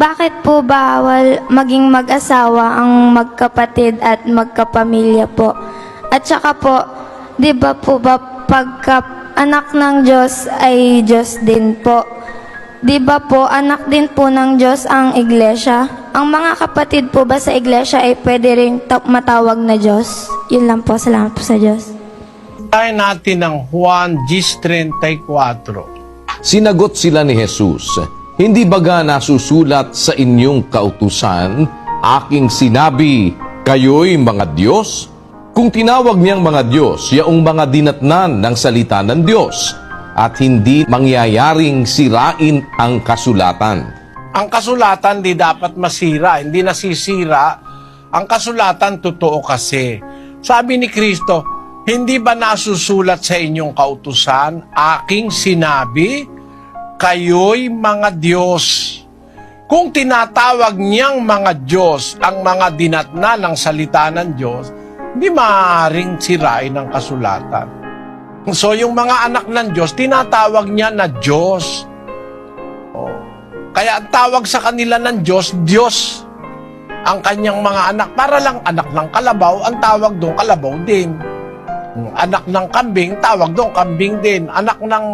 Bakit po bawal maging mag-asawa ang magkapatid at magkapamilya po? At saka po, di ba po ba pagka anak ng Diyos ay Diyos din po? Di ba po anak din po ng Diyos ang iglesia? Ang mga kapatid po ba sa iglesia ay pwede rin matawag na Diyos? Yun lang po, salamat po sa Diyos. Tayo natin ng Juan 10:34. Sinagot sila ni Jesus, "Hindi baga nasusulat sa inyong kautusan, aking sinabi, kayo'y mga Diyos?" Kung tinawag niyang mga Diyos, yaong mga dinatnan ng salita ng Diyos, at hindi mangyayaring sirain ang kasulatan. Ang kasulatan di dapat masira, hindi nasisira. Ang kasulatan totoo kasi. Sabi ni Kristo, hindi ba nasusulat sa inyong kautusan, aking sinabi, kayo'y mga Diyos. Kung tinatawag niyang mga Diyos ang mga dinatna ng salita ng Diyos, hindi maaaring sirain ang kasulatan. So yung mga anak ng Diyos, tinatawag niya na Diyos. Kaya ang tawag sa kanila ng Diyos, Diyos. Ang kanyang mga anak, para lang anak ng kalabaw, ang tawag doon, kalabaw din. Anak ng kambing, tawag doon, kambing din. Anak ng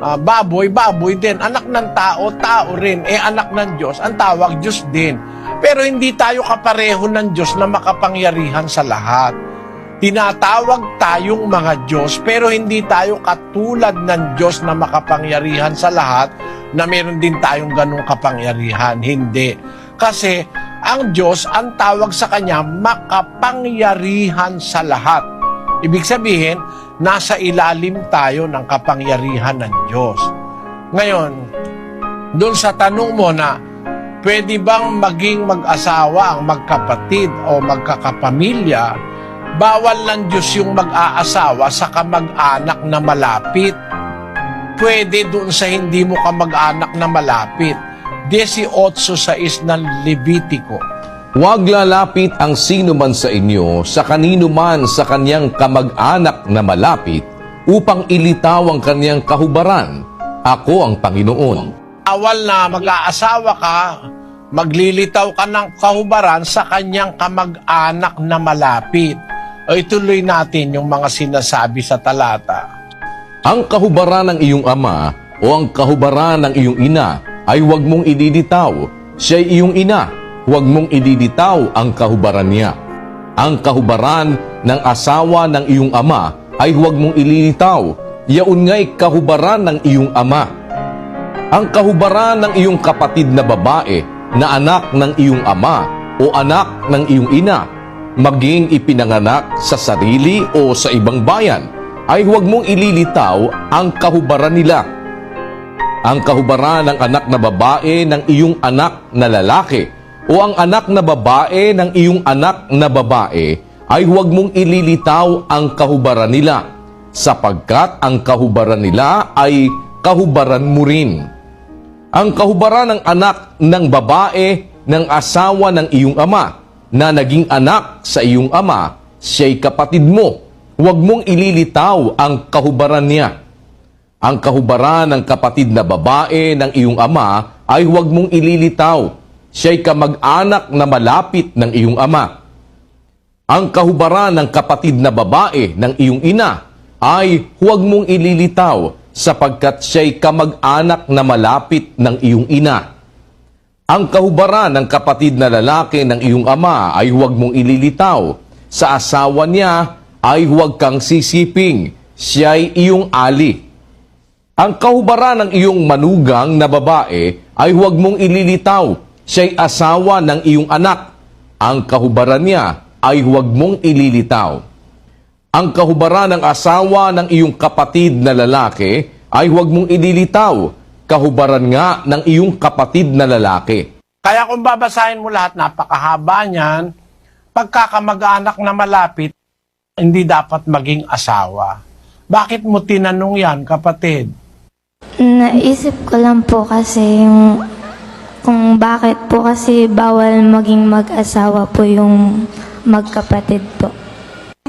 baboy, baboy din. Anak ng tao, tao rin. Anak ng Diyos, ang tawag Diyos din. Pero hindi tayo kapareho ng Diyos na makapangyarihan sa lahat. Tinatawag tayong mga Diyos, pero hindi tayo katulad ng Diyos na makapangyarihan sa lahat, na meron din tayong ganung kapangyarihan. Hindi. Kasi ang Diyos, ang tawag sa Kanya, makapangyarihan sa lahat. Ibig sabihin, nasa ilalim tayo ng kapangyarihan ng Diyos. Ngayon, doon sa tanong mo na, pwede bang maging mag-asawa ang magkapatid o magkakapamilya, bawal ng Diyos yung mag-aasawa sa kamag-anak na malapit. Pwede doon sa hindi mo kamag-anak na malapit. 18:6 ng Levitico. Huwag lalapit ang sino man sa inyo sa kanino man sa kanyang kamag-anak na malapit upang ilitaw ang kanyang kahubaran. Ako ang Panginoon. Awal na mag-aasawa ka, maglilitaw ka ng kahubaran sa kanyang kamag-anak na malapit. O ituloy natin yung mga sinasabi sa talata. Ang kahubaran ng iyong ama o ang kahubaran ng iyong ina ay huwag mong ididitaw. Siya'y iyong ina, huwag mong ididitaw ang kahubaran niya. Ang kahubaran ng asawa ng iyong ama ay huwag mong ililitaw. Yaon nga'y kahubaran ng iyong ama. Ang kahubaran ng iyong kapatid na babae na anak ng iyong ama o anak ng iyong ina, maging ipinanganak sa sarili o sa ibang bayan, ay huwag mong ililitaw ang kahubaran nila. Ang kahubaran ng anak na babae ng iyong anak na lalaki o ang anak na babae ng iyong anak na babae, ay huwag mong ililitaw ang kahubaran nila, sapagkat ang kahubaran nila ay kahubaran mo rin. Ang kahubaran ng anak ng babae ng asawa ng iyong ama na naging anak sa iyong ama, siya'y kapatid mo. Huwag mong ililitaw ang kahubaran niya. Ang kahubaran ng kapatid na babae ng iyong ama ay huwag mong ililitaw. Siya'y kamag-anak na malapit ng iyong ama. Ang kahubaran ng kapatid na babae ng iyong ina ay huwag mong ililitaw, sapagkat siya'y kamag-anak na malapit ng iyong ina. Ang kahubaran ng kapatid na lalaki ng iyong ama ay huwag mong ililitaw. Sa asawa niya ay huwag kang sisiping, siya'y iyong ali. Ang kahubaran ng iyong manugang na babae ay huwag mong ililitaw, siya'y asawa ng iyong anak. Ang kahubaran niya ay huwag mong ililitaw. Ang kahubaran ng asawa ng iyong kapatid na lalaki ay huwag mong ililitaw, kahubaran nga ng iyong kapatid na lalaki. Kaya kung babasahin mo lahat, napakahaba niyan. Pagkakamag-anak na malapit, hindi dapat maging asawa. Bakit mo tinanong yan, kapatid? Naisip ko lang po kasi kung bakit po kasi bawal maging mag-asawa po yung magkapatid po.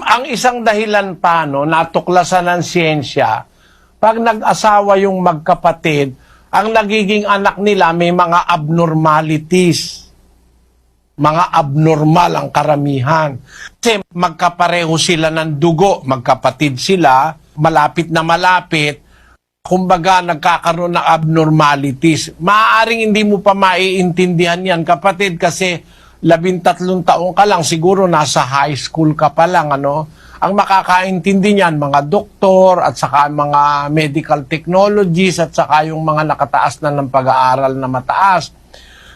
Ang isang dahilan pa, no, natuklasan ng siyensya, pag nag-asawa yung magkapatid, ang nagiging anak nila may mga abnormalities. Mga abnormal ang karamihan. Kasi magkapareho sila ng dugo, magkapatid sila, malapit na malapit, kumbaga nagkakaroon ng abnormalities. Maaaring hindi mo pa maiintindihan yan, kapatid, kasi 13 taong ka lang, siguro nasa high school ka pa lang, ano? Ang makakaintindi niyan, mga doktor, at saka mga medical technologies, at saka yung mga nakataas na ng pag-aaral na mataas,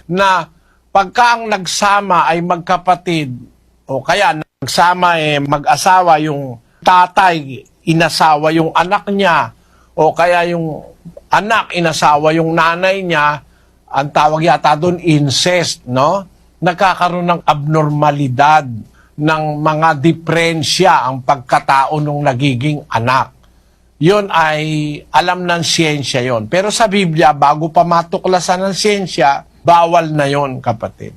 na pagka ang nagsama ay magkapatid, o kaya nagsama mag-asawa, yung tatay, inasawa yung anak niya, o kaya yung anak, inasawa yung nanay niya, ang tawag yata doon, incest, no? Nagkakaroon ng abnormalidad, ng mga diferensya ang pagkatao ng nagiging anak. Yun ay alam ng siyensya yon. Pero sa Biblia, bago pa matuklasan ng siyensya, bawal na yon, kapatid.